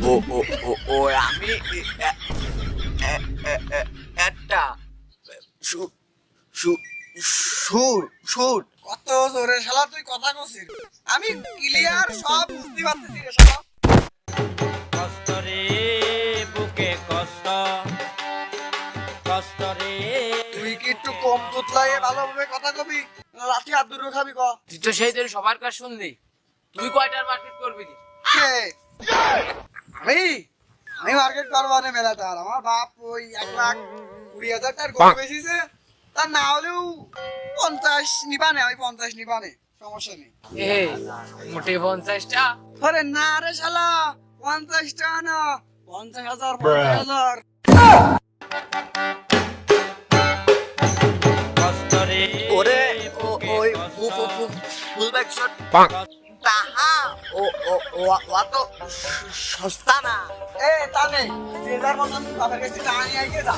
ও ও ও ও আমি একটা শু- শু- সুর সুর কত জোরে শালা তুই কথা কছিস, আমি ক্লিয়ার সব বুঝতে পারতেছি রে শালা। কষ্ট রে বুকে কষ্ট, কষ্ট রে। তুই কি একটু কম দুধ লাগে ভালোভাবে কথা কবি, লাঠি হাত দূরে খাবি ক। তুই তো সেই দিন সবার কাছে শুনলি, তুই কয়টার মার্কেট করবি রে? কে? আমি আমি মার্কেট করবো না মেলাটার, আমার বাপ ওই 1,20,000 টাকার গরু বেচিছে, তার না হলেও 50 নিবানে, আমি 50 নিবানে, সমস্যা নেই। এ মোটে 50টা। আরে না রে শালা, 50 টাকা না, 50,000 50,000। কষ্ট রে ওরে ও বুকে ওই কষ্ট, ফুল ব্যাগ শট তাহা ও ও ও অত সস্তা না। এ তা নেই, যে যার মতন বাপের কাছে টাকা নিয়ে আইগে যা।